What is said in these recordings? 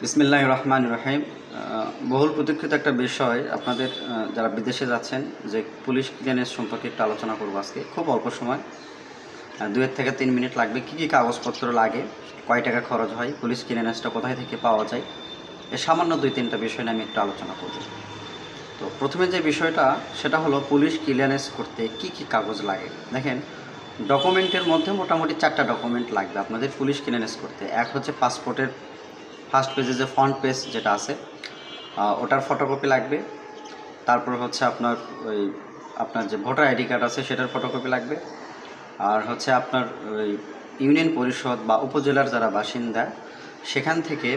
বিসমিল্লাহির রহমানির রহিম। বহুল প্রতীক্ষিত একটা বিষয়, আপনাদের যারা বিদেশে যাচ্ছেন যে পুলিশ ক্লিয়ারেন্স সম্পর্কে একটু আলোচনা করবো আজকে। খুব অল্প সময়, 2 থেকে 3 মিনিট লাগবে। কী কী কাগজপত্র লাগে, কয় টাকা খরচ হয়, পুলিশ ক্লিয়ারেন্সটা কোথায় থেকে পাওয়া যায়, এ সামান্য 2-3টা বিষয় নিয়ে আমি একটু আলোচনা করব। তো প্রথমে যে বিষয়টা সেটা হলো পুলিশ ক্লিয়ারেন্স করতে কি কি কাগজ লাগে। দেখেন, ডকুমেন্টের মধ্যে মোটামুটি 4টা ডকুমেন্ট লাগবে আপনাদের পুলিশ ক্লিয়ারেন্স করতে। এক হচ্ছে পাসপোর্টের ফার্স্ট পেজে যে ফ্রন্ট পেজ যেটা আছে ওটার ফটোকপি লাগবে। তারপর হচ্ছে আপনার যে ভোটার আইডি কার্ড আছে সেটার ফটোকপি লাগবে। আর হচ্ছে আপনার ওই ইউনিয়ন পরিষদ বা উপজেলার যারা বাসিন্দা সেখান থেকে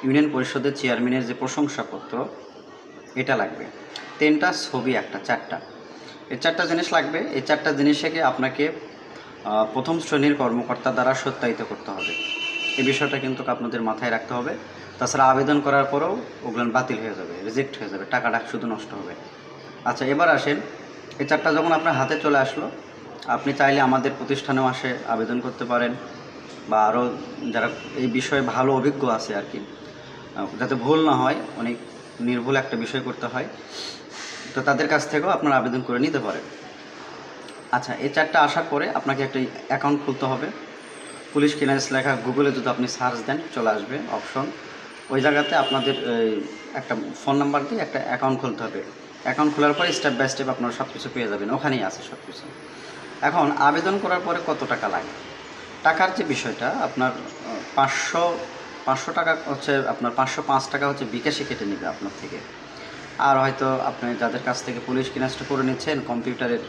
ইউনিয়ন পরিষদের চেয়ারম্যানের যে প্রশংসাপত্র এটা লাগবে। 3টা ছবি একটা, 4টা, এই 4টা জিনিস লাগবে। এই 4টা জিনিসকে আপনাকে প্রথম শ্রেণীর কর্মকর্তা দ্বারা সত্যায়িত করতে হবে। এই বিষয়টা কিন্তু আপনাদের মাথায় রাখতে হবে। তাছাড়া আবেদন করার পরেও ওগুলো বাতিল হয়ে যাবে, রিজেক্ট হয়ে যাবে, টাকাটা শুধু নষ্ট হবে। আচ্ছা, এবার আসেন, এই 4টা যখন আপনার হাতে চলে আসলো, আপনি চাইলে আমাদের প্রতিষ্ঠানেও আসে আবেদন করতে পারেন, বা আরও যারা এই বিষয়ে ভালো অভিজ্ঞ আছে আর কি, যাতে ভুল না হয়, অনেক নির্ভুল একটা বিষয় করতে হয়, তো তাদের কাছ থেকেও আপনারা আবেদন করে নিতে পারেন। আচ্ছা, এই 4টা আসার পরে আপনাকে একটা অ্যাকাউন্ট খুলতে হবে। পুলিশ ক্লিয়ারেন্স লেখা গুগলে যদি আপনি সার্চ দেন চলে আসবে অপশন, ওই জায়গাতে আপনাদের একটা ফোন নাম্বার দিয়ে একটা অ্যাকাউন্ট খুলতে হবে। অ্যাকাউন্ট খোলার পরে স্টেপ বাই স্টেপ আপনারা সব কিছু পেয়ে যাবেন, ওখানেই আছে সব কিছু। এখন আবেদন করার পরে কত টাকা লাগে, টাকার যে বিষয়টা, আপনার 500 টাকা হচ্ছে, আপনার 505 টাকা হচ্ছে বিকাশে কেটে নেবে আপনার থেকে। আর হয়তো আপনি যাদের কাছ থেকে পুলিশ ক্লিয়ারেন্সটা করে নিচ্ছেন কম্পিউটারের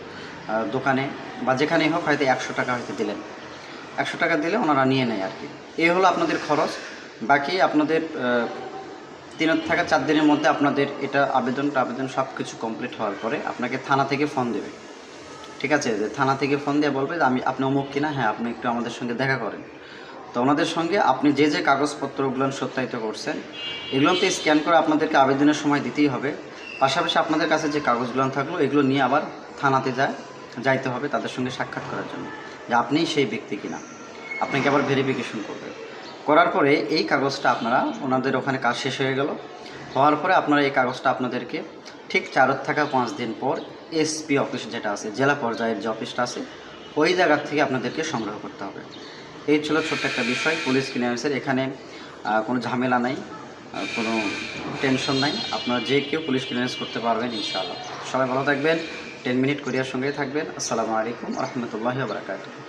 দোকানে বা যেখানেই হোক, হয়তো 100 টাকা হয়তো দিলেন, 100 টাকা দিলে ওনারা নিয়ে নেয় আর কি। এই হলো আপনাদের খরচ। বাকি আপনাদের 3 থেকে 4 দিনের মধ্যে আপনাদের এটা আবেদন সব কিছু কমপ্লিট হওয়ার পরে আপনাকে থানা থেকে ফোন দেবে। ঠিক আছে, যে থানা থেকে ফোন দিয়ে বলবে যে আপনি অমুক কিনা, হ্যাঁ আপনি একটু আমাদের সঙ্গে দেখা করেন। তো ওনাদের সঙ্গে আপনি যে যে কাগজপত্রগুলো সত্যায়িত করছেন এগুলোতে স্ক্যান করে আপনাদেরকে আবেদনের সময় দিতেই হবে। পাশাপাশি আপনাদের কাছে যে কাগজগুলো থাকলো এগুলো নিয়ে আবার থানাতে যাইতে হবে তাদের সঙ্গে সাক্ষাৎ করার জন্য, যে আপনিই সেই ব্যক্তি কিনা। আপনাকে আবার ভেরিফিকেশন করবে। করার পরে এই কাগজটা আপনারা, ওনাদের ওখানে কাজ শেষ হয়ে গেল, হওয়ার পরে আপনারা এই কাগজটা আপনাদেরকে ঠিক 4 থেকে 5 দিন পর এসপি অফিস যেটা আছে, জেলা পর্যায়ের যে অফিসটা আছে, ওই জায়গা থেকে আপনাদেরকে সংগ্রহ করতে হবে। এই ছিল ছোট্ট একটা বিষয় পুলিশ ক্লিয়ারেন্সের। এখানে কোনো ঝামেলা নাই, কোনো টেনশন নাই, আপনারা যে কেউ পুলিশ ক্লিয়ারেন্স করতে পারবেন ইনশাআল্লাহ। সবাই ভালো থাকবেন, 10 মিনিট কোরিয়ার সঙ্গেই থাকবেন। আসসালামু আলাইকুম ওয়া রাহমাতুল্লাহি ওয়া বারাকাতুহু।